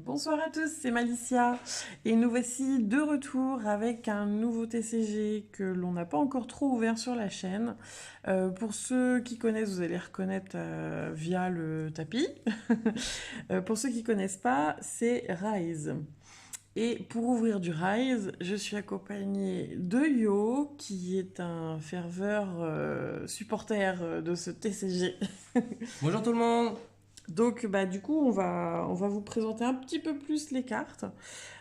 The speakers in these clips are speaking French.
Bonsoir à tous, c'est Malicia et nous voici de retour avec un nouveau TCG que l'on n'a pas encore trop ouvert sur la chaîne. Pour ceux qui connaissent, vous allez reconnaître via le tapis. Pour ceux qui connaissent pas, c'est Rise. Et pour ouvrir du Rise, je suis accompagnée de Yo, qui est un ferveur supporter de ce TCG. Bonjour tout le monde. Donc, du coup, on va vous présenter un petit peu plus les cartes.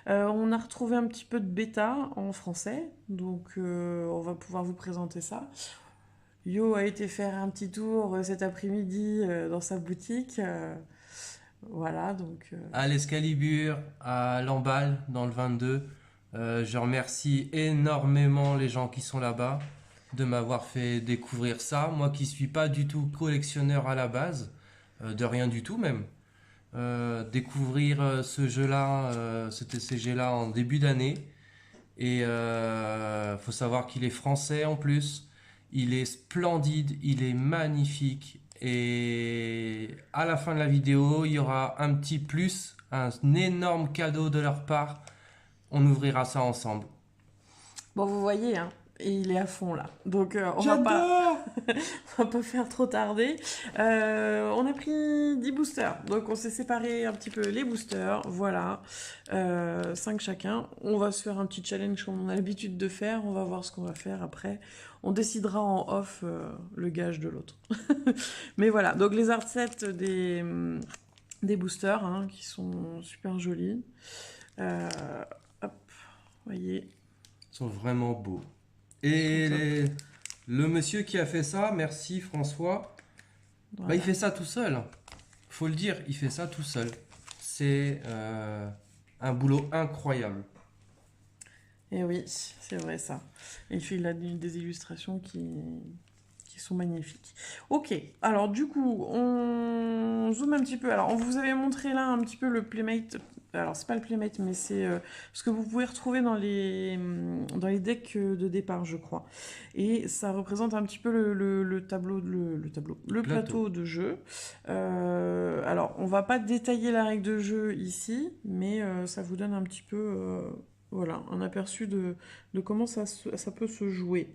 On a retrouvé un petit peu de bêta en français, donc on va pouvoir vous présenter ça. Yo a été faire un petit tour cet après-midi dans sa boutique. Voilà, donc À l'Escalibur, à Lamballe dans le 22. Je remercie énormément les gens qui sont là-bas de m'avoir fait découvrir ça. Moi qui suis pas du tout collectionneur à la base, de rien du tout même. Découvrir ce jeu-là, ce TCG-là en début d'année. Et faut savoir qu'il est français en plus. Il est splendide, il est magnifique. Et à la fin de la vidéo, il y aura un petit plus, un énorme cadeau de leur part. On ouvrira ça ensemble. bon, vous voyez, hein, et il est à fond là. Donc J'adore. on va pas faire trop tarder. On a pris 10 boosters. Donc on s'est séparé un petit peu les boosters. Voilà. 5 chacun. On va se faire un petit challenge comme on a l'habitude de faire. On va voir ce qu'on va faire après. On décidera en off le gage de l'autre. Mais voilà. Donc les art sets des boosters hein, qui sont super jolis. Euh, hop. Voyez. Ils sont vraiment beaux. Ils sont Et top. le monsieur qui a fait ça, merci François, bah, il Voilà. fait ça tout seul. Faut le dire, il fait ça tout seul. C'est un boulot incroyable. Et oui, c'est vrai ça. Et puis il a des illustrations qui sont magnifiques. Ok, alors du coup, on zoome un petit peu. Alors, on vous avait montré là un petit peu le Playmate. Alors, c'est pas le Playmate, mais c'est ce que vous pouvez retrouver dans les decks de départ, je crois. Et ça représente un petit peu le tableau, le Plateau. plateau de jeu. Alors, on va pas détailler la règle de jeu ici, mais ça vous donne un petit peu voilà, un aperçu de comment ça peut se jouer.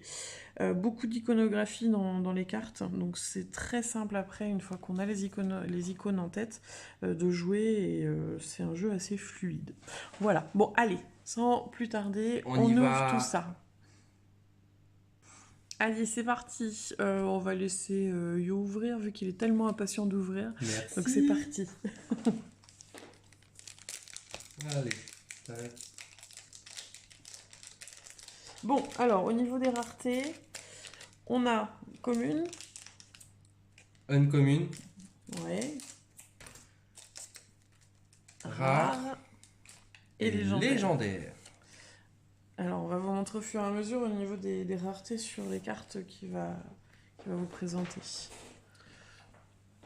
Beaucoup d'iconographie dans les cartes, donc c'est très simple après, une fois qu'on a les icônes en tête, de jouer, et c'est un jeu assez fluide. Voilà, bon allez, sans plus tarder, On y on ouvre tout va. ça. Allez, c'est parti. On va laisser Yo ouvrir, vu qu'il est tellement impatient d'ouvrir. Donc c'est Merci. parti. Allez. Tac. Bon, alors, au niveau des raretés, on a commune, Uncommune, ouais, rare rare et et légendaire. légendaire. Alors, on va vous montrer au fur et à mesure au niveau des raretés sur les cartes qu'il va vous présenter.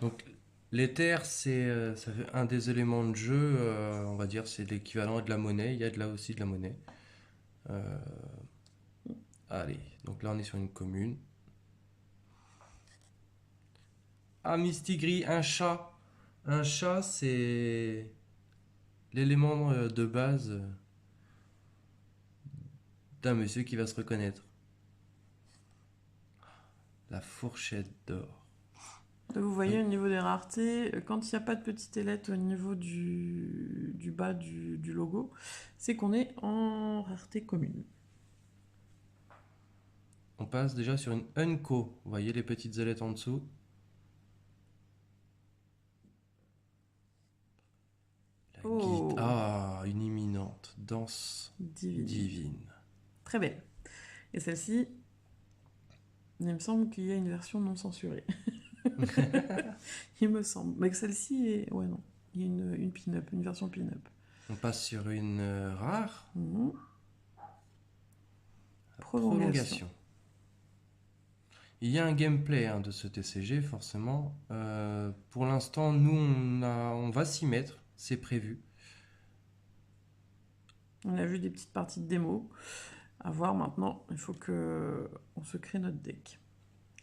Donc l'éther, ça fait un des éléments de jeu, on va dire, c'est l'équivalent de la monnaie. Il y a de là aussi de la monnaie. Euh, allez, donc là on est sur une commune. Ah, Mistigris, un chat. Un chat, c'est l'élément de base d'un monsieur qui va se reconnaître. La fourchette d'or. Donc, vous voyez Oui. au niveau des raretés, quand il n'y a pas de petite ailette au niveau du bas du logo, c'est qu'on est en rareté commune. On passe déjà sur une Unco. Vous voyez les petites ailettes en dessous. La guide. Oh, Ah, une imminente. Danse divine. divine. Très belle. Et celle-ci, il me semble qu'il y a une version non censurée. Il me semble. Mais que celle-ci est... Ouais, non. Il y a une pin-up, une version pin-up. On passe sur une rare. Mhm. Prolongation. Prolongation. Il y a un gameplay hein, de ce TCG, forcément. Pour l'instant, nous, on va s'y mettre. C'est prévu. On a vu des petites parties de démo. À voir maintenant, il faut que on se crée notre deck.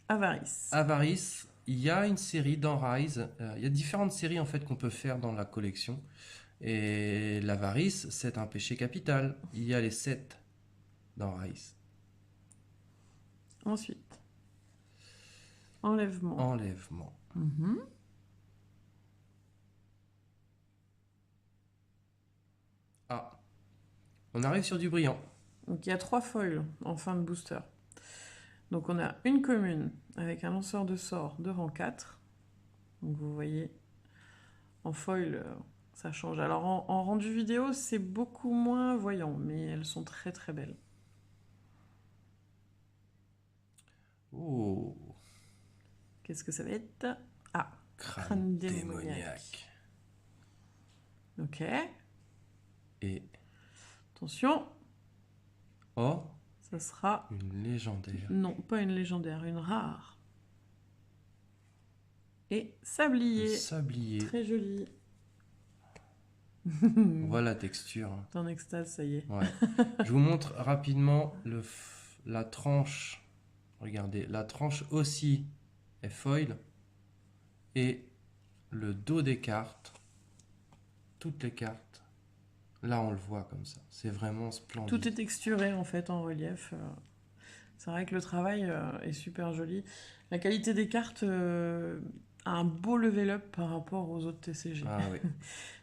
Avarice. Avarice, il y a une série dans Rise. Il y a différentes séries en fait qu'on peut faire dans la collection. Et l'avarice, c'est un péché capital. Il y a les 7 dans Raïs. Ensuite, enlèvement. Enlèvement. Mhm. Ah, on arrive sur du brillant. Donc il y a 3 foils en fin de booster. Donc on a une commune avec un lanceur de sorts de rang 4. Donc vous voyez, en foil, ça change. Alors en rendu vidéo, c'est beaucoup moins voyant, mais elles sont très très belles. Oh, Qu'est-ce que ça va être? Ah, crâne démoniaque. démoniaque. Ok, Et attention, oh, ça sera... une légendaire. Non, pas une légendaire, une rare. Et sablier. Le sablier. Très joli. On voit la texture. T'es en extase, ça y est. Ouais. Je vous montre rapidement la tranche. Regardez, la tranche aussi est foil. Et le dos des cartes, toutes les cartes, là on le voit comme ça. C'est vraiment splendide. Tout est texturé en fait en relief. C'est vrai que le travail est super joli. La qualité des cartes a un beau level up par rapport aux autres TCG. Ah oui.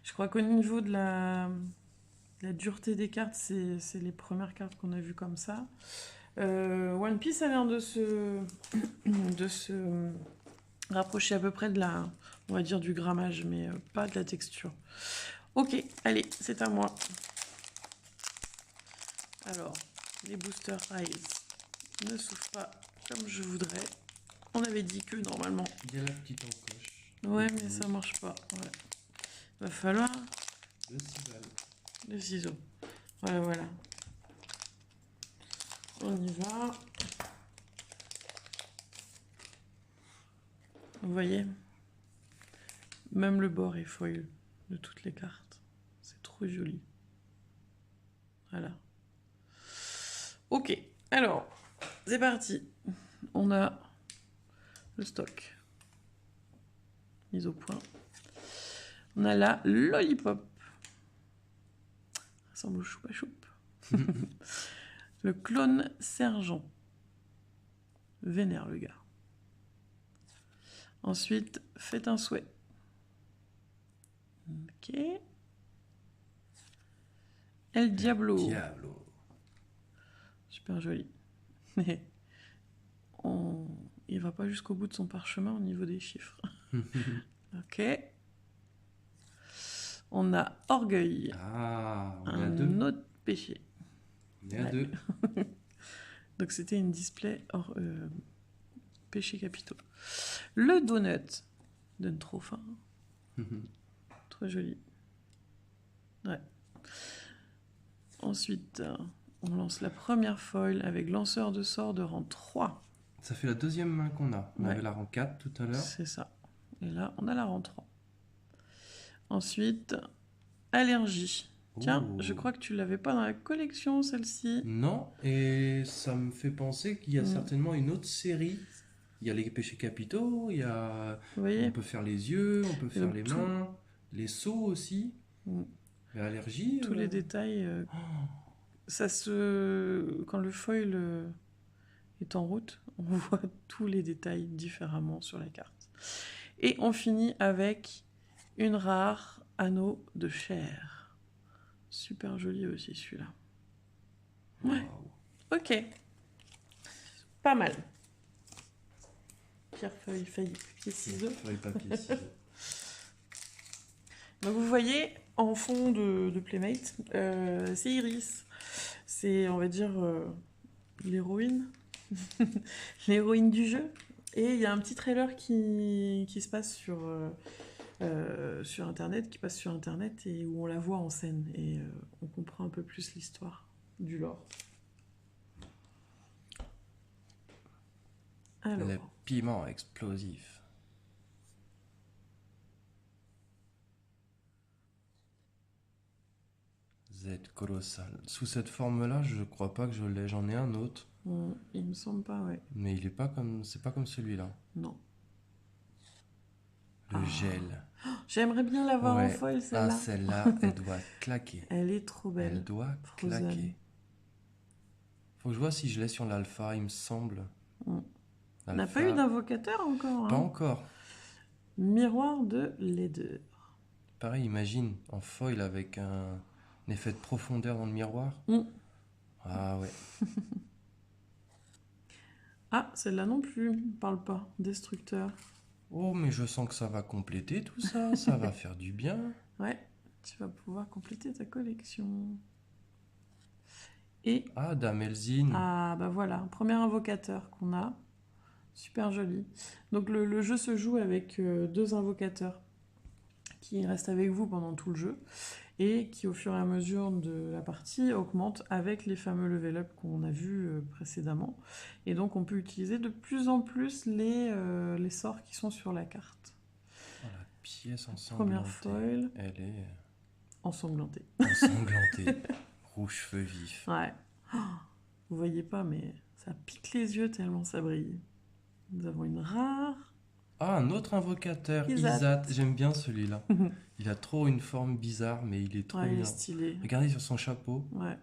Je crois qu'au niveau de la dureté des cartes, c'est les premières cartes qu'on a vues comme ça. One Piece a l'air de se rapprocher à peu près de la, on va dire, du grammage, mais pas de la texture. Ok, allez, c'est à moi. Alors, les Booster Eyes ne s'ouvrent pas comme je voudrais. On avait dit que normalement... Il y a la petite encoche. Ouais, mais ça marche pas. Ouais. Va falloir... Le cibale. Le ciseau. Voilà, voilà. On y va. Vous voyez? Même le bord est foil de toutes les cartes. C'est trop joli. Voilà. Ok, alors, c'est parti. On a le stock. Mise au point. On a la Lollipop. Ça ressemble au choupa choup. Le clone sergent. Vénère le gars. Ensuite, faites un souhait. Ok. El Diablo. Diablo. Super joli. Mais il va pas jusqu'au bout de son parchemin au niveau des chiffres. Ok. On a Orgueil. Ah, on est à Un 2. autre péché. On est à Ouais. 2. Donc c'était une display péché capitaux. Le donut donne trop faim. Trop joli. Ouais. Ensuite, on lance la première foil avec lanceur de sorts de rang 3. Ça fait la deuxième main qu'on a. On Ouais. avait la rang 4 tout à l'heure. C'est ça. Et là, on a la rang 3. Ensuite, allergie. Tiens, Oh. je crois que tu l'avais pas dans la collection, celle-ci. Non, et ça me fait penser qu'il y a Mm. certainement une autre série. Il y a les péchés capitaux, il y a... Vous voyez? on peut faire les yeux, on peut faire donc les tout- mains, les seaux aussi. Mm. Mais allergie. Tous les détails. Quand le foil est en route, on voit tous les détails différemment sur la carte. Et on finit avec une rare anneau de chair. Super joli aussi celui-là. Ouais. Waouh. Ok. Pas mal. Pierre, feuille, papier, ciseaux. Feuille, papier, ciseaux. Donc vous voyez, en fond de Playmate, c'est Iris. C'est, on va dire, l'héroïne. L'héroïne du jeu. Et il y a un petit trailer qui se passe sur Internet, qui passe sur Internet et où on la voit en scène. Et on comprend un peu plus l'histoire du lore. Alors, Le piment explosif. Z colossal. Sous cette forme-là, je crois pas que je l'ai. J'en ai un autre, il me semble pas, ouais. mais il est pas comme, c'est pas comme celui-là. Non. Le Ah. gel. J'aimerais bien l'avoir en Ouais. foil, Ah, celle-là. celle-là, elle doit claquer. Elle est trop Elle belle. doit Frozen. claquer. Faut que je vois si je l'ai sur l'alpha, il me semble. Mm. On n'a Alpha, pas eu d'invocateur encore. pas Hein. encore. Miroir de laideur. Pareil, imagine, en foil avec un effet de profondeur dans le miroir. Mm. Ah ouais. Ah, celle-là non plus. Parle pas. Destructeur. Oh, mais je sens que ça va compléter tout ça. Ça va faire du bien. Ouais, tu vas pouvoir compléter ta collection. Et, Ah, Dame Elzine. ah bah voilà, premier invocateur qu'on a. Super joli. Donc le jeu se joue avec 2 invocateurs qui restent avec vous pendant tout le jeu et qui au fur et à mesure de la partie augmentent avec les fameux level up qu'on a vus précédemment. Et donc on peut utiliser de plus en plus les sorts qui sont sur la carte. Oh, la pièce Première ensanglantée. foil, Elle est ensanglantée. ensanglantée. Rouge feu vif. Ouais. Oh, vous voyez pas, mais ça pique les yeux tellement ça brille. Nous avons une rare. Ah, un autre invocateur, Isat. Isat. J'aime bien celui-là. Il a trop une forme bizarre, mais il est trop Ouais, il bien. est stylé. Regardez sur son chapeau. Ouais.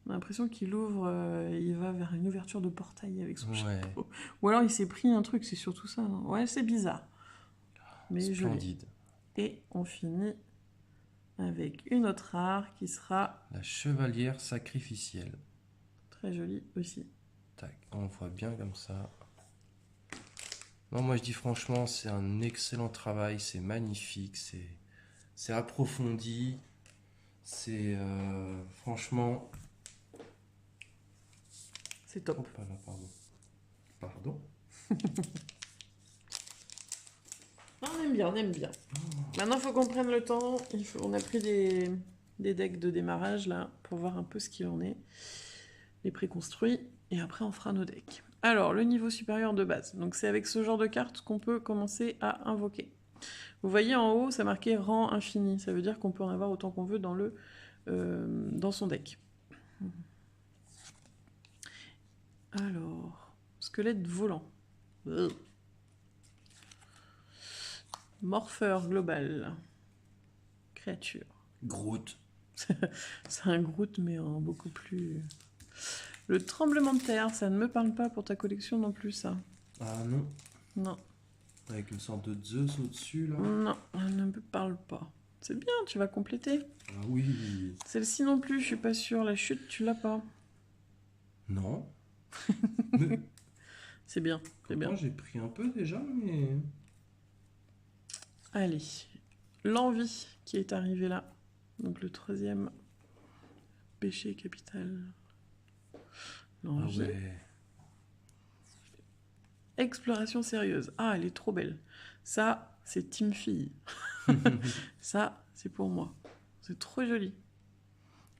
On a l'impression qu'il ouvre, il va vers une ouverture de portail avec son Ouais, chapeau. Ou alors il s'est pris un truc, c'est surtout ça. Non ouais, c'est bizarre. Mais joli. splendide. Et on finit avec une autre rare qui sera La chevalière sacrificielle. très jolie aussi. Tac, on voit bien comme ça. Non, moi je dis franchement, c'est un excellent travail, c'est magnifique, c'est approfondi, c'est franchement. C'est top. Hop là, pardon. Pardon. On aime bien, on aime bien. Maintenant, il faut qu'on prenne le temps. On a pris des decks de démarrage là pour voir un peu ce qu'il en est. Les préconstruits. Et après, on fera nos decks. Alors, le niveau supérieur de base. Donc, c'est avec ce genre de cartes qu'on peut commencer à invoquer. Vous voyez en haut, c'est marqué rang infini. Ça veut dire qu'on peut en avoir autant qu'on veut dans son deck. Alors, squelette volant. Morpheur global. Créature. Groot. C'est un Groot, mais en beaucoup plus... Le tremblement de terre, ça ne me parle pas pour ta collection non plus, ça. Ah non, Non, avec une sorte de Zeus au-dessus là. non, elle ne me parle pas. C'est bien, tu vas compléter. Ah oui. Celle-ci non plus, je suis pas sûre. La chute, tu l'as pas. Non. Mais C'est bien, c'est bien. moi j'ai pris un peu déjà, mais. Allez, l'envie qui est arrivé là. Donc le 3e péché capital. Ah L'envie. ouais. Exploration sérieuse. Ah, elle est trop belle. Ça, c'est Team Fille. Ça, c'est pour moi. C'est trop joli.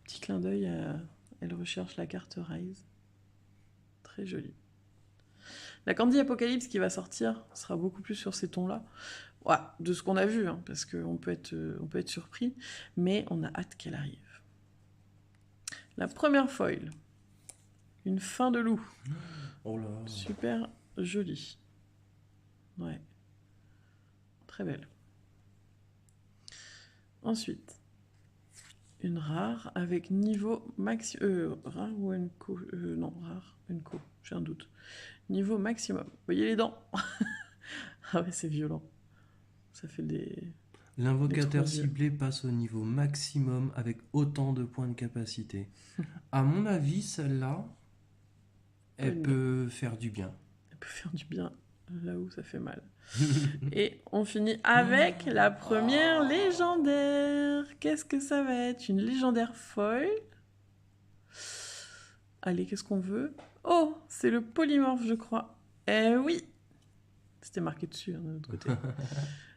Petit clin d'œil, elle recherche la carte Rise. Très jolie. La Candy Apocalypse qui va sortir sera beaucoup plus sur ces tons-là. Ouais, de ce qu'on a vu, hein, parce qu'on peut être surpris, mais on a hâte qu'elle arrive. La première foil. Une fin de loup. Oh là. Super jolie. Ouais. Très belle. Ensuite, une rare avec niveau maxi... rare ou Enco non, rare, Enco, j'ai un doute. Niveau maximum. Vous voyez les dents? Ah ouais, c'est violent. Ça fait des... L'invocateur Des trois yeux. ciblé passe au niveau maximum avec autant de points de capacité. À mon avis, celle-là, elle Bonne peut faire du bien. Elle peut faire du bien là où ça fait mal. Et on finit avec la première légendaire. Qu'est-ce que ça va être? Une légendaire foil. Allez, qu'est-ce qu'on veut? Oh, c'est le polymorphe, je crois. Eh oui! C'était marqué dessus, hein, de l'autre côté.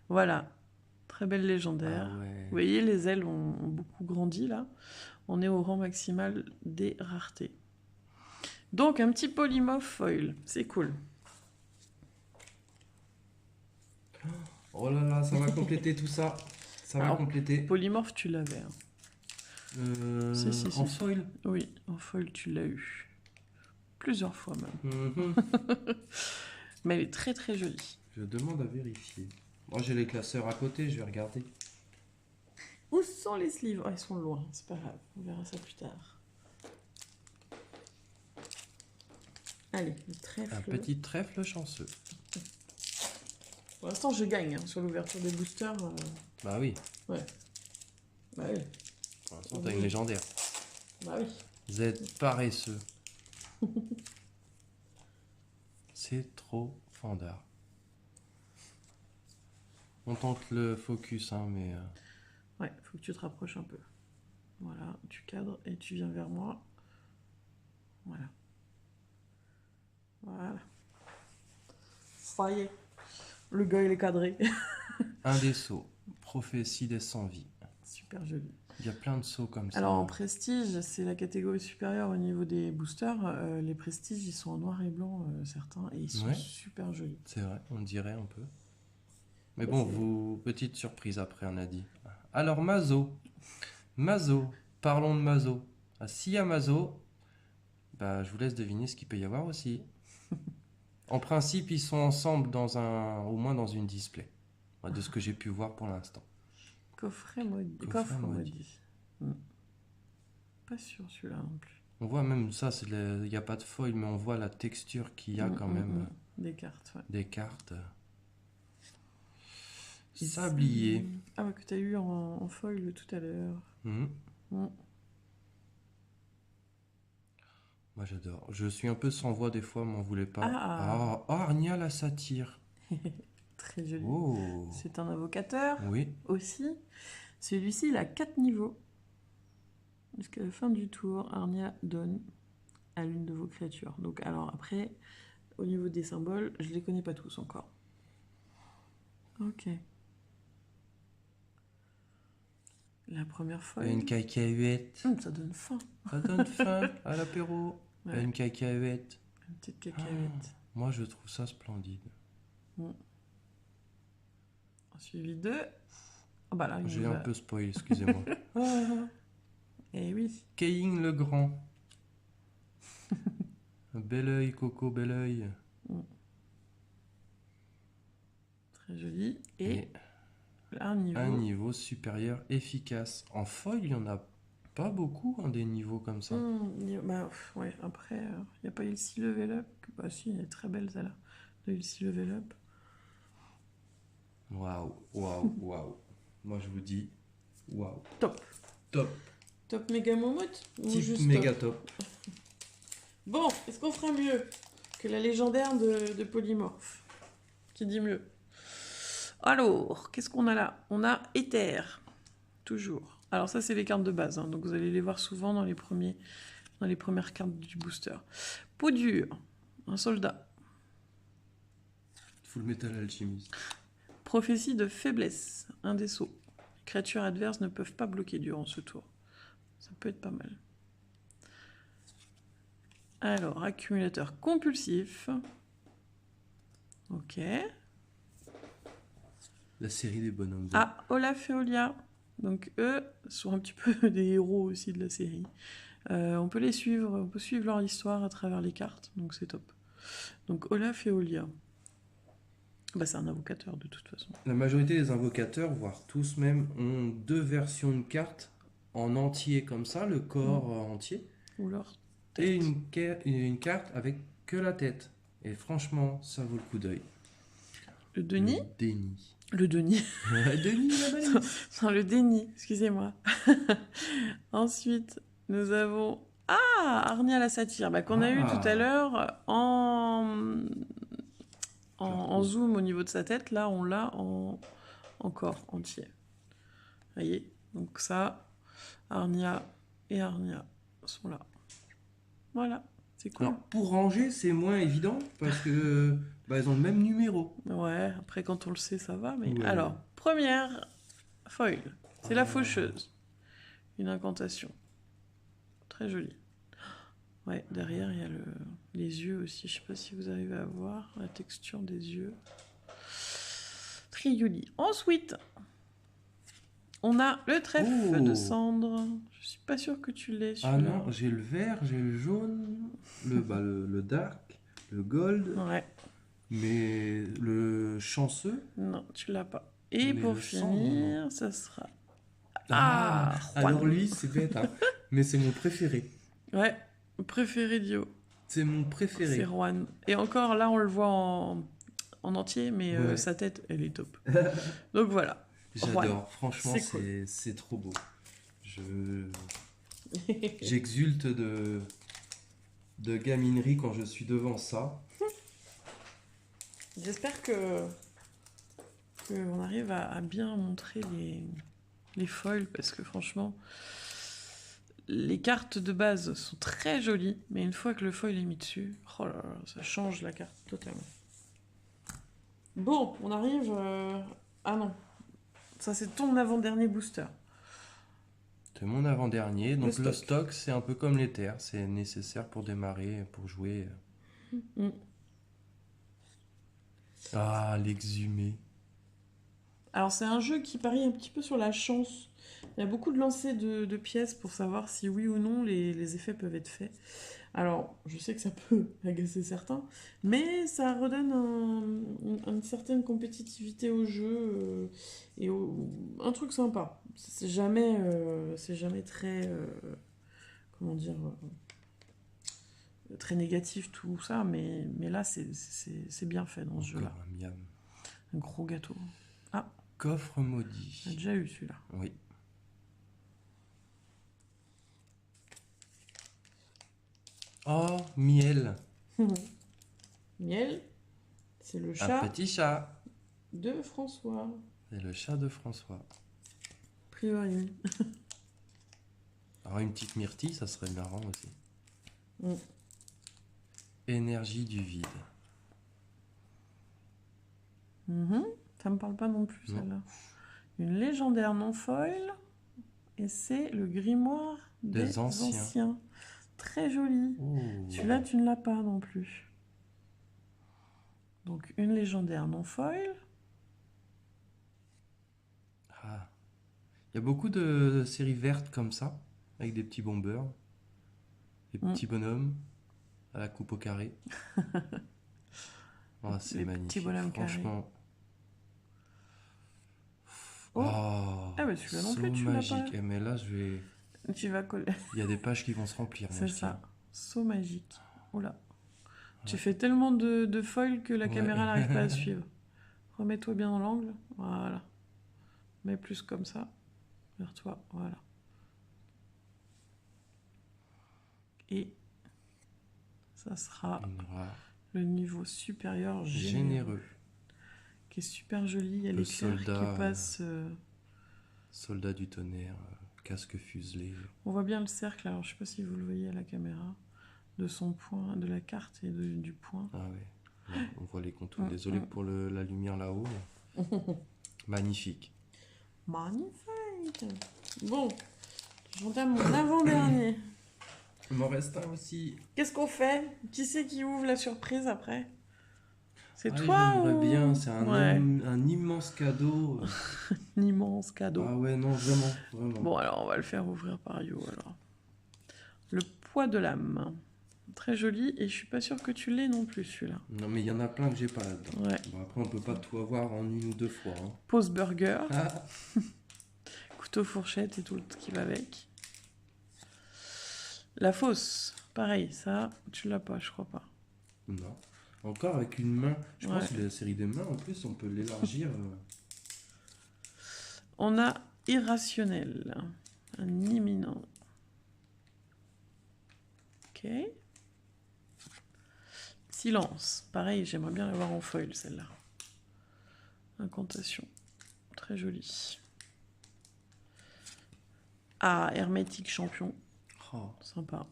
Voilà. Très belle légendaire. Ah ouais. Vous voyez, les ailes ont beaucoup grandi, là. On est au rang maximal des raretés. Donc, un petit polymorphe foil. C'est cool. Oh là là, ça va compléter tout ça. Ça va Alors, compléter. Polymorphe, tu l'avais. Hein. Si. En foil. Oui, en foil, tu l'as eu. Plusieurs fois même. Mhm. Mais elle est très très jolie. Je demande à vérifier. Moi, j'ai les classeurs à côté, je vais regarder. Où sont les sleeves? Oh, ils sont loin, c'est pas grave, on verra ça plus tard. Allez, le Un trèfle. petit trèfle chanceux. Pour l'instant, je gagne hein, sur l'ouverture des boosters. Bah oui, Ouais. Bah oui. pour l'instant, t'as une légendaire. Bah oui. Vous êtes paresseux. C'est trop fandard. On tente le focus, hein, mais... Ouais, faut que tu te rapproches un peu. Voilà, tu cadres et tu viens vers moi. Voilà. Voilà. Ça y est. Le gars, il est cadré. Un des sceaux. Prophétie des 100 vies. Super joli. Il y a plein de sceaux comme ça. Alors en prestige, c'est la catégorie supérieure au niveau des boosters. Les prestiges, ils sont en noir et blanc, certains, et ils sont Ouais. super jolis. C'est vrai, on dirait un peu. Mais Ça, bon, c'est- vous, petite surprise après, on a dit. Alors, Mazo. Mazo. Parlons de Mazo. Ah, s'il y a Mazo, bah, je vous laisse deviner ce qu'il peut y avoir aussi. En principe, ils sont ensemble au moins dans une display. De ce que j'ai pu voir pour l'instant. Coffret maudit. Coffret Coffre maudit. maudit. Pas sûr celui-là non plus. On voit même ça, il n'y a pas de foil, mais on voit la texture qu'il y a quand même Des cartes, ouais. des cartes. Et Sablier. Ah ouais, que tu as eu en foil tout à l'heure. Mhm. Mm. Moi j'adore. Je suis un peu sans voix des fois, m'en voulez pas. Ah. Arnia la satire. Très joli. Oh. C'est un invocateur Oui. aussi. Celui-ci, il a 4 niveaux. Jusqu'à la fin du tour, Arnia donne à l'une de vos créatures. Donc, alors après, au niveau des symboles, je les connais pas tous encore. Ok. La première fois. Une cacahuète. Ça donne faim. Ça donne faim à l'apéro. Ouais. Une cacahuète. Une petite cacahuète. Moi je trouve ça splendide. Suivi de. Oh bah là, il J'ai nous un a- peu spoil, excusez-moi. Eh oui. Kaying le Grand. Bel oeil, Coco, bel oeil. Très joli. Et Et un niveau. un niveau supérieur efficace. En foil, il n'y en a pas beaucoup, hein, des niveaux comme ça. Bah, ouais, après, il n'y a pas Ilsi Level Up. Bah si, elle est très belle celle-là. De Ilsi Level Up. Waouh, waouh, waouh. Moi je vous dis, waouh. Top. Top. Top méga momote ou Type juste méga top top. Bon, est-ce qu'on fera mieux que la légendaire de Polymorphe? Qui dit mieux? Alors, qu'est-ce qu'on a là? On a Éther, toujours. Alors ça, c'est les cartes de base, hein, donc vous allez les voir souvent dans les premières cartes du booster. Peau dure, un soldat. Full Metal Alchemist. Prophétie de faiblesse, un des sceaux. Les créatures adverses ne peuvent pas bloquer durant ce tour. Ça peut être pas mal. Alors, accumulateur compulsif. Ok. La série des bonhommes. Ah, Olaf et Olia. Donc eux sont un petit peu des héros aussi de la série. On peut les suivre, on peut suivre leur histoire à travers les cartes, donc c'est top. Donc Olaf et Olia. Bah, c'est un invocateur de toute façon. La majorité des invocateurs, voire tous même, ont deux versions de cartes en entier comme ça, le corps entier, Ou leur et tête. une carte avec que la tête. Et franchement, ça vaut le coup d'œil. Le Denis. Le déni. Le Denis. Denis la balise. Non, le déni, excusez-moi. Ensuite, nous avons... Ah, Arnia la satire, bah, qu'on a eu tout à l'heure en zoom au niveau de sa tête. Là, on l'a en corps entier. Vous voyez? Donc ça, Arnia et Arnia sont là. Voilà, c'est cool. Alors, pour ranger, c'est moins évident parce que bah, ils ont le même numéro. Ouais, après quand on le sait, ça va. Mais Ouais. alors, première foil, c'est la faucheuse. Une incantation. Très jolie. Ouais, derrière, il y a les yeux aussi. Je sais pas si vous arrivez à voir la texture des yeux. Très joli. Ensuite, on a le trèfle de cendre. Je suis pas sûre que tu l'aies, Ah celui-là. non, j'ai le vert, j'ai le jaune, le dark, le gold, Ouais. Mais le chanceux, Non, tu l'as pas. Et mais pour le cendre, finir, ça sera... Ah, Ah, alors Juan. lui, c'est bête, hein. Mais c'est mon préféré. Ouais, préféré Dio, C'est mon c'est préféré. Juan. Et encore, là, on le voit en entier, mais Ouais. sa tête, elle est top. Donc voilà, Juan, J'adore. Franchement, c'est cool. c'est trop beau. Je J'exulte de gaminerie quand je suis devant ça. J'espère que on arrive à bien montrer les foils, parce que franchement, les cartes de base sont très jolies, mais une fois que le foil est mis dessus, oh là là, ça change la carte totalement. Bon, on arrive... Ah non, ça c'est ton avant-dernier booster. C'est mon avant-dernier. Donc le stock. stock, c'est un peu comme les terres. C'est nécessaire pour démarrer, pour jouer. Mm. Ah, l'exhumé. Alors c'est un jeu qui parie un petit peu sur la chance. Il y a beaucoup de lancers de pièces pour savoir si oui ou non les effets peuvent être faits. Alors, je sais que ça peut agacer certains, mais ça redonne une certaine compétitivité au jeu et un truc sympa. C'est jamais très, comment dire, très négatif tout ça, mais là c'est bien fait dans ce jeu-là. Encore un miam. Un gros gâteau. Ah, Coffre on a maudit. déjà eu celui-là. Oui. Oh, miel. Miel, c'est le Un chat petit chat. de François. C'est le chat de François. A priori. Alors une petite myrtille, ça serait marrant aussi. Mm. Énergie du vide. Mhm. Ça me parle pas non plus, Non. celle-là. Une légendaire non foil. Et c'est le grimoire des anciens. Très joli. Oh. Celui-là, tu ne l'as pas non plus. Donc, une légendaire non foil. Ah. Il y a beaucoup de séries vertes comme ça, avec des petits bombers, des petits bonhommes à la coupe au carré. Oh, c'est Les magnifique. petits bonhommes carrés. Franchement. Oh. Oh, Ah, bah celui-là non saut plus, tu l'as magique. pas. Eh, mais là, je vais. Tu vas coller. Il y a des pages qui vont se remplir. moi, C'est je ça. dis. Saut magique. Oula. Ouais. Tu fais tellement de foils que la Ouais. caméra n'arrive pas à suivre. Remets-toi bien dans l'angle. Voilà. Mets plus comme ça. Vers toi. Voilà. Et ça sera Une rare. le niveau supérieur Généreux. qui est super joli. Il y a Le l'éclair qui soldat, passe. Soldat du tonnerre, casque fuselé. On voit bien le cercle. Alors, je sais pas si vous le voyez à la caméra. De son point, de la carte et du point. Ah ouais. Là, on voit les contours. Désolé pour la lumière là-haut. Magnifique. Magnifique. Bon, j'entame mon avant-dernier. Il m'en reste un aussi. Qu'est-ce qu'on fait? Qui c'est qui ouvre la surprise après? C'est Ah, toi j'aimerais ou... bien, c'est un, Ouais. un immense cadeau. Un immense cadeau. Ah ouais, non, vraiment, vraiment. Bon, alors on va le faire ouvrir par You alors. Le poids de l'âme. Très joli, et je suis pas sûre que tu l'aies non plus celui-là. Non, mais il y en a plein que j'ai pas là-dedans. Ouais. Bon, après, on peut pas tout avoir en une ou deux fois. Hein. Pause burger, Ah, couteau fourchette et tout ce qui va avec. La fosse, pareil, ça, tu l'as pas, je crois pas. non. Encore avec une main. Je pense Ouais. que la série des mains, en plus, on peut l'élargir. On a irrationnel, un imminent. Ok. Silence, pareil, j'aimerais bien l'avoir en foil celle-là. Incantation, très jolie. Ah, hermétique champion, Oh, sympa.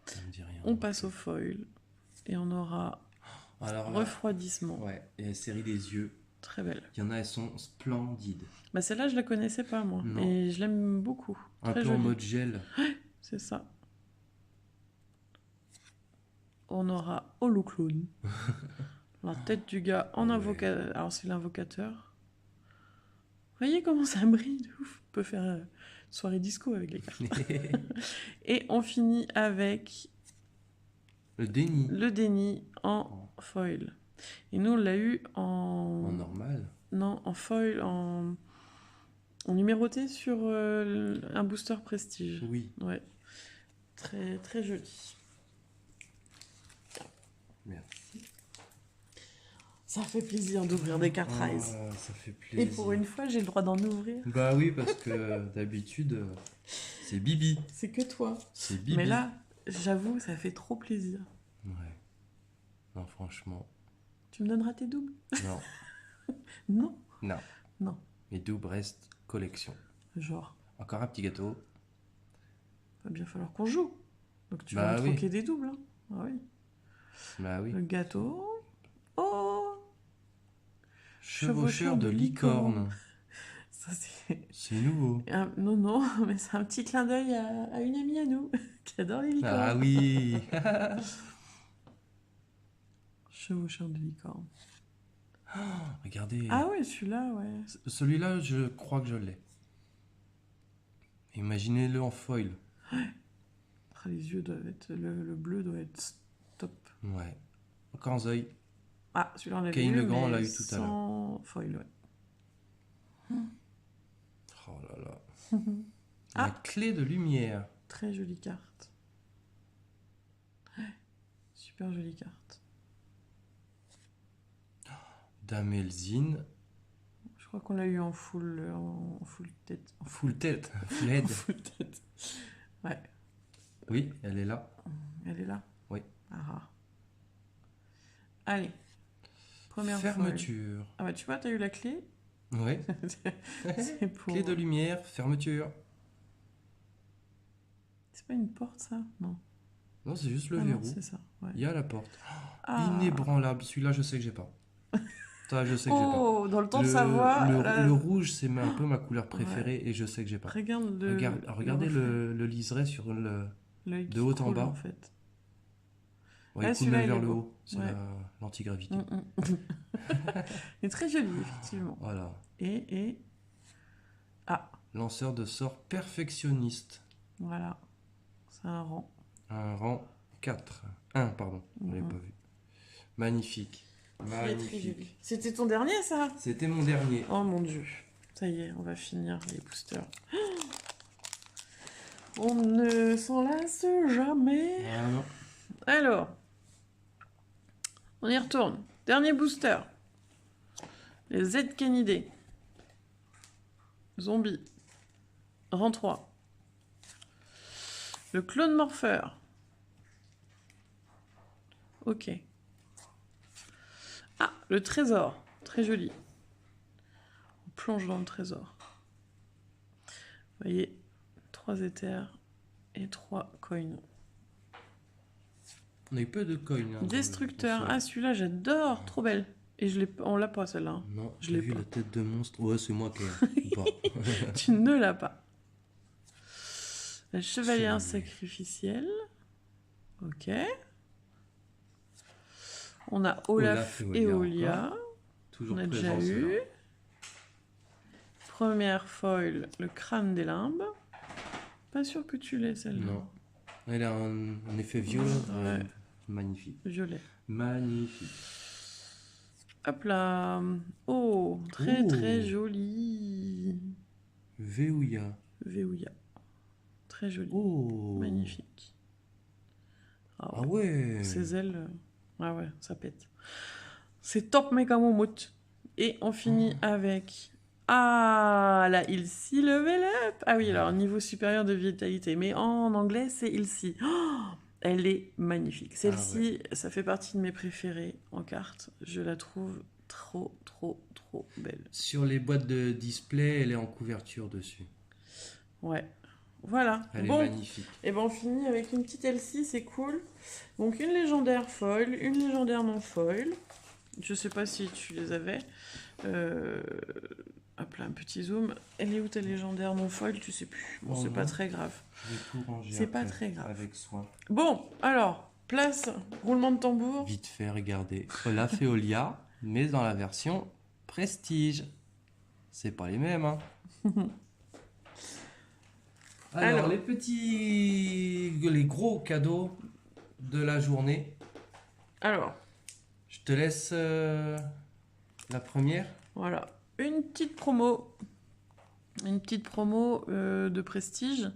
ça me dit rien. On passe au foil et on aura Alors là, refroidissement, ouais, et la série des yeux. très belle. Il y en a, elles sont splendides. Bah celle-là je la connaissais pas moi, Non. et je l'aime beaucoup. Un Très peu en jolie. mode gel. C'est ça. On aura Holoclone. La tête du gars en Ouais. invocateur. Alors c'est l'invocateur. Vous voyez comment ça brille de ouf. On peut faire soirée disco avec les cartes. Et on finit avec Le déni. Le déni en foil. Et nous, on l'a eu En normal. Non, en foil, en numéroté sur un booster prestige. Oui. Ouais. Très, très joli. Merci. Ça fait plaisir d'ouvrir des cartes Rise. Ça fait Et plaisir. pour une fois, j'ai le droit d'en ouvrir. Bah oui, parce que d'habitude, c'est Bibi. C'est que toi. C'est Bibi. Mais là, j'avoue, ça fait trop plaisir. Ouais. Non, franchement. Tu me donneras tes doubles? Non. Non. Non. Non. Mes doubles restent collection. Genre, Encore un petit gâteau. va bien falloir qu'on joue. Donc tu Bah vas me oui. troquer des doubles. Hein. Ah oui. Bah oui. Le gâteau. Oh, Chevaucheur de licorne. ça c'est... C'est nouveau. Non, non, mais c'est un petit clin d'œil à une amie à nous qui adore les licornes. Ah oui. Chevaucheur de licorne. Regardez. Ah ouais, celui-là, ouais. Celui-là, je crois que je l'ai. Imaginez-le en foil. Ah, les yeux doivent être... Le bleu doit être top. Ouais. Encore un œil. Ah, celui-là, on l'a Kane eu, le Grand, on mais l'a eu tout à l'heure. sans foil, ouais. Oh là là. La Ah. clé de lumière. Très jolie carte. Ouais, super jolie carte. Damelzine. Je crois qu'on l'a eu en full tête. Full tête. Full head. En full tête. Ouais, Oui, elle est là. elle est là. Oui. Ah. Allez. Première Fermeture. foil. Ah bah tu vois, t'as eu la clé. Oui. C'est pour... Clé de lumière, fermeture. C'est pas une porte, ça? Non. Non, c'est juste le Ah non, verrou. c'est ça. Ouais. Il y a la porte. Ah. Inébranlable. Celui-là, je sais que j'ai pas. Ça, je sais que j'ai pas. Oh, dans le temps de savoir. Le rouge, c'est un peu ma couleur préférée et je sais que j'ai pas. Regarde Regardez le liseré sur l'œil de qui haut en coule, bas. en fait. Ouais, Ah, il coule celui-là, même il vers est le beau. haut. C'est Ouais. l'antigravité. Il est très joli, effectivement. Voilà. Et... Ah, Lanceur de sorts perfectionniste. voilà. C'est un rang. Un rang 4. 1, pardon. Je l'ai Mhm. pas vu. Magnifique. Très joli. Magnifique. C'était ton dernier, ça? C'était mon dernier. Oh mon dieu. Ça y est, on va finir les boosters. On ne s'en lasse jamais. Ah non. Alors, on y retourne. Dernier booster. Les Z Canidés. Zombie. Rang 3. Le clone morpheur. Ok. Ah, le trésor. Très joli. On plonge dans le trésor. Vous voyez, 3 éthers et 3 coins. On a eu peu de coins. Hein, Destructeur. dans Ah, celui-là, j'adore. Trop belle. Et on l'a pas, celle-là. Non, Je je l'ai l'ai vu pas. la tête de monstre. Ouais, c'est moi qui ai pas. Tu ne l'as pas. Le chevalier Chevalier. sacrificiel. Ok. On a Olaf et Olia. Toujours On a présent, déjà eu. ceux-là. Première foil, le crâne des limbes. Pas sûr que tu l'aies, celle-là. Non. Elle a un effet violet. Ouais. Magnifique. Violet. Magnifique. Hop là. Oh, très Oh. très joli. Veouya. Veouya. Très joli. Oh. Magnifique. Ah ouais. Ses ailes. Ah ouais, ça pète. C'est top méga moumoute. Et on finit avec... Ah, la Ilsi level up. Ah oui, alors niveau supérieur de vitalité. Mais en anglais, c'est Ilsi. Oh, elle est magnifique. Celle-ci, ça fait partie de mes préférées en carte. Je la trouve trop, trop, trop belle. Sur les boîtes de display, elle est en couverture dessus. Ouais. Voilà. Elle est Bon, magnifique. et ben on finit avec une petite Elsie, c'est cool. Donc une légendaire foil, une légendaire non foil. Je sais pas si tu les avais. Hop là, un petit zoom. Elle est où ta légendaire non foil? Tu sais plus. Bon, Oh c'est non. pas très grave. Je vais tout ranger. C'est pas après, très grave. Avec soin. Bon, alors, place, roulement de tambour. Vite fait, regardez. Olaf et Olia, mais dans la version prestige. C'est pas les mêmes, hein. Alors, Alors. les gros cadeaux. de la journée. Alors, Je te laisse la première. voilà. Une petite promo. Une petite promo de Prestige.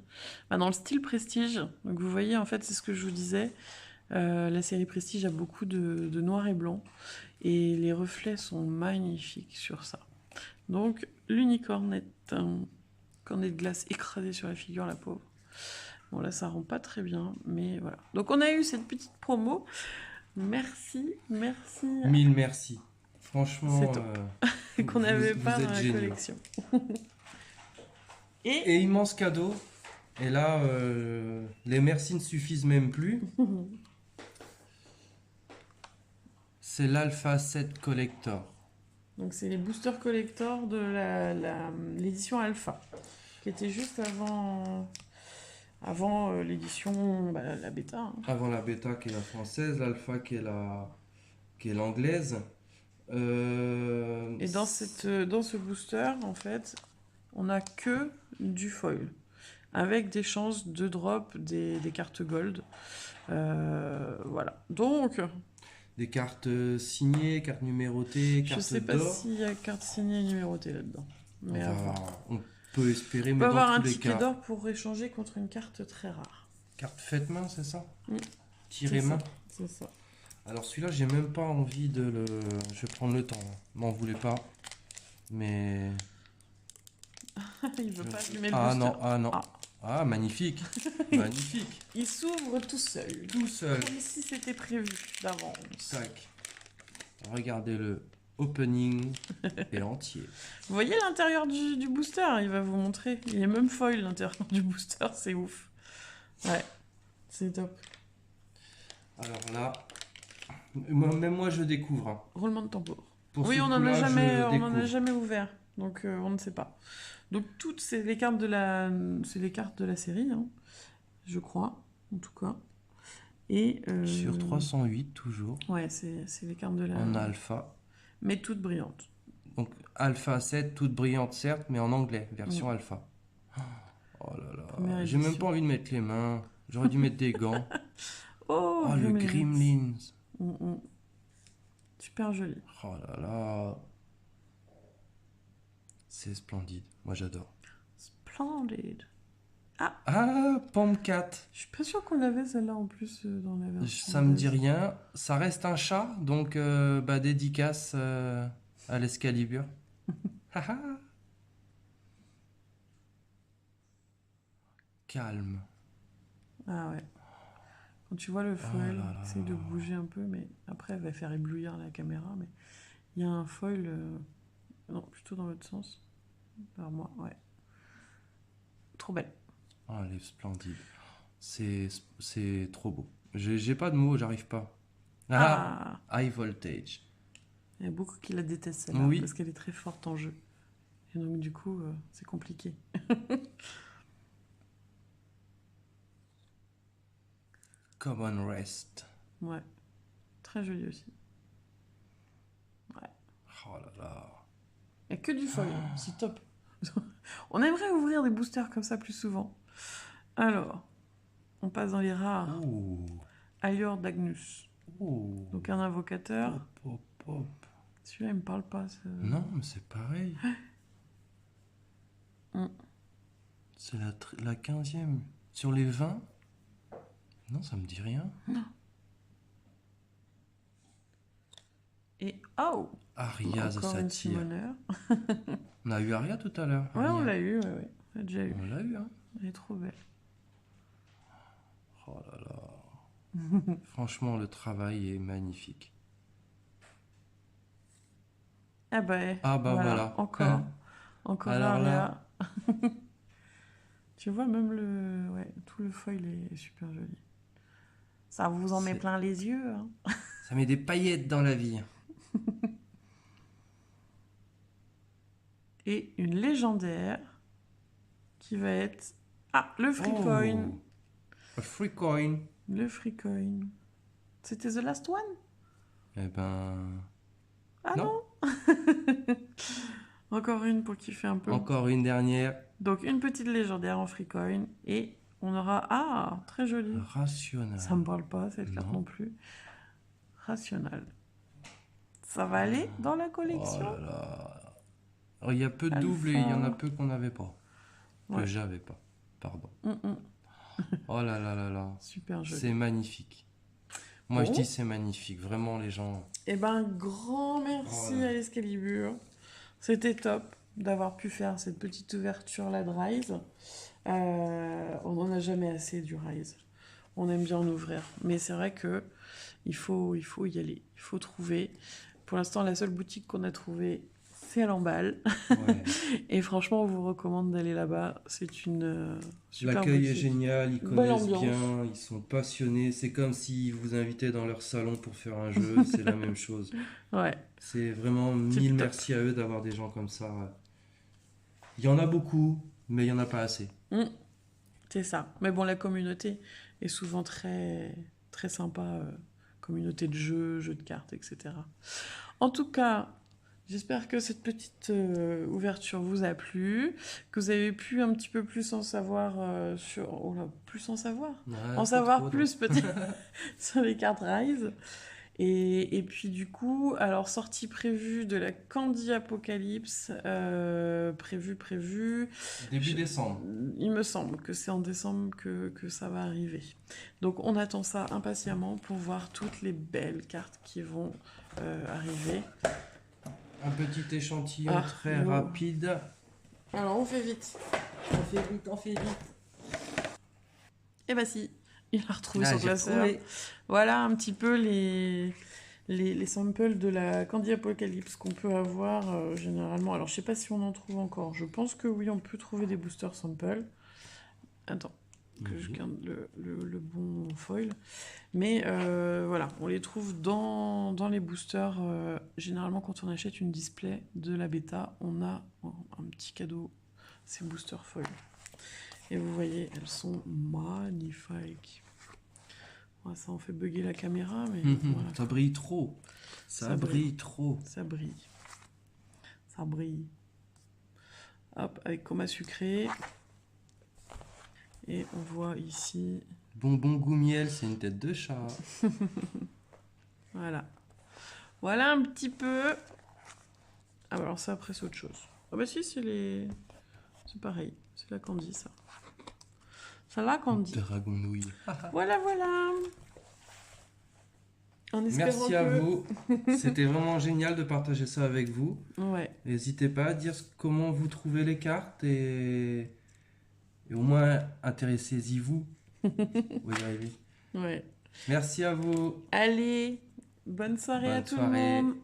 Bah, dans le style Prestige. Donc vous voyez, en fait, c'est ce que je vous disais. La série Prestige a beaucoup de noir et blanc. Et les reflets sont magnifiques sur ça. Donc, l'unicornette. Cornet de glace écrasé sur la figure, la pauvre. Bon, là, ça rend pas très bien, mais voilà. Donc, on a eu cette petite promo. Merci, merci. Mille merci. Franchement, C'est top. Qu'on n'avait pas vous dans êtes la géniaux. collection. Et immense cadeau. Et là, les merci ne suffisent même plus. C'est l'Alpha 7 Collector. Donc, c'est les boosters collector de l'édition Alpha, qui était juste avant l'édition, la bêta. Hein. Avant la bêta qui est la française, l'Alpha qui est l'anglaise. Et dans ce booster, en fait, on n'a que du foil. Avec des chances de drop des cartes gold. Voilà. Donc, Des cartes signées, cartes numérotées, je cartes sais pas d'or. s'il y a carte signée et numérotée là-dedans. Mais à voir. On peut espérer, On mais peut dans avoir un tous les ticket cas. d'or pour échanger contre une carte très rare. Carte faite main, c'est ça Mm. Tirée C'est main. ça, c'est ça. Alors celui-là, j'ai même pas envie de le... Je vais prendre le temps. M'en voulez pas. Mais... Il veut pas allumer le Ah booster. non, ah non. Ah. Ah, magnifique. Magnifique. Il s'ouvre tout seul. Tout seul. Comme si c'était prévu d'avance. Tac. Regardez le opening et entier. Vous voyez l'intérieur du booster? Il va vous montrer. Il est même foil l'intérieur du booster, c'est ouf. Ouais, c'est top. Alors là, même moi je découvre. Hein. Roulement de tambour. Pour Oui, ce on n'en coup-là, a je jamais, on en a découvre. jamais ouvert, donc on ne sait pas. Donc toutes c'est les cartes c'est les cartes de la série, hein, je crois, en tout cas. Et Sur 308 toujours, ouais, c'est les cartes de la. en alpha. Mais toutes brillantes. Donc alpha 7, toute brillante certes, mais en anglais, version alpha. Oh là Première là, j'ai même édition. pas envie de mettre les mains. J'aurais dû mettre des gants. Oh, Oh, le Gremlins. Super joli. Oh là là. C'est splendide. Moi j'adore. Splendid. Ah, Pomcat. Je suis pas sûre qu'on l'avait celle-là en plus dans la version. Ça me dit base. rien. Ça reste un chat, donc dédicace à l'Excalibur. Haha. Calme. Ah ouais. Quand tu vois le foil, là là. essaye de bouger un peu, mais après elle va faire éblouir la caméra. Mais il y a un foil, non, plutôt dans l'autre sens. Vers moi, ouais. Trop belle. Oh, elle est splendide. C'est trop beau. J'ai pas de mots, j'arrive pas. Ah, high voltage. Il y a beaucoup qui la détestent celle-là, Oui. parce qu'elle est très forte en jeu. Et donc du coup, c'est compliqué. Common Rest. Ouais. Très joli aussi. Ouais. Oh là là. Il n'y a que du foil, c'est top. On aimerait ouvrir des boosters comme ça plus souvent. Alors, on passe dans les rares. Ouh. Ailleurs d'Agnus. Ouh. Donc un invocateur. Hop, hop, hop. Celui-là, il me parle pas. Non, mais c'est pareil. Mm. C'est la 15e. Sur les 20 Non, ça me dit rien. Et oh, Aria the encore une Satyr. Summoner. On a eu Aria tout à l'heure. Ouais, on Aria. l'a eu, ouais. On l'a déjà eu. On l'a eu, hein. Elle est trop belle. Oh là là. Franchement, le travail est magnifique. Ah bah, voilà. Encore. Encore Alors Aria. Tu vois, même tout le foil est super joli. Ça vous en met C'est- plein les yeux. Hein. Ça met des paillettes dans la vie. Et une légendaire qui va être... Ah, le free coin. Oh. A free coin. Le free coin. C'était the last one? Eh ben... Ah Non. non, Encore une pour kiffer un peu. Encore une dernière. Donc une petite légendaire en free coin et On aura... Ah, très joli. Rationnel. Ça me parle pas, cette carte non plus. Rationnel. Ça va aller dans la Oh collection? là là. Alors, il y a peu de Alpha. doubles et il y en a peu qu'on n'avait pas. Que Ouais. j'avais pas. Pardon. Mm. Oh là là là là. Super joli. C'est magnifique. Moi, je Bon. dis c'est magnifique. Vraiment, les gens. Eh ben, grand merci Voilà. à l'Excalibur. C'était top d'avoir pu faire cette petite ouverture là de Rise. On n'en a jamais assez du Rise. On aime bien en ouvrir. Mais c'est vrai que il faut y aller. Il faut trouver. Pour l'instant, la seule boutique qu'on a trouvée, c'est à l'emballe. Ouais. Et franchement, on vous recommande d'aller là-bas. C'est une super L'accueil est boutique. génial, ils Belle connaissent ambiance. bien, ils sont passionnés. C'est comme s'ils vous invitaient dans leur salon pour faire un jeu, c'est la même chose. Ouais. C'est vraiment Tip mille top. merci à eux d'avoir des gens comme ça. Il y en a beaucoup, mais il n'y en a pas assez. C'est ça. Mais bon, la communauté est souvent très, très sympa. Communauté de jeux de cartes, etc. En tout cas, j'espère que cette petite ouverture vous a plu, que vous avez pu un petit peu plus en savoir sur... Oh là, plus en savoir? Ouais, En pas savoir trop, plus peut-être sur les cartes Rise. Et puis du coup, alors sortie prévue de la Candy Apocalypse, prévue. Début décembre. Il me semble que c'est en décembre que ça va arriver. Donc on attend ça impatiemment pour voir toutes les belles cartes qui vont arriver. Un petit échantillon Ah, très bon. rapide. Alors on fait vite. On fait vite. Et bah si, il a retrouvé son J'ai classeur. retrouvé. Voilà un petit peu les samples de la Candy Apocalypse qu'on peut avoir généralement. Alors je sais pas si on en trouve encore. Je pense que oui, on peut trouver des boosters samples. Attends, que je garde le bon foil. Mais voilà, on les trouve dans les boosters. Généralement, quand on achète une display de la bêta, on a un petit cadeau, ces boosters foil. Et vous voyez, elles sont magnifiques. Ouais, ça en fait bugger la caméra, mais voilà. Ça brille trop. Ça brille trop. Ça brille. Ça brille. Hop, avec coma sucré. Et on voit ici... Bonbon goût miel, c'est une tête de chat. Voilà. Voilà un petit peu. Ah bah alors ça après c'est autre chose. Ah bah si c'est pareil. C'est la Candy ça. Ça la Candy. Dragon nouille. Voilà. En espérant Merci à que... vous. C'était vraiment génial de partager ça avec vous. Ouais. N'hésitez pas à dire comment vous trouvez les cartes et au moins intéressez-y vous. Vous y arrivez. Ouais. Merci à vous. Allez, bonne soirée à Bonne tout soirée. le monde.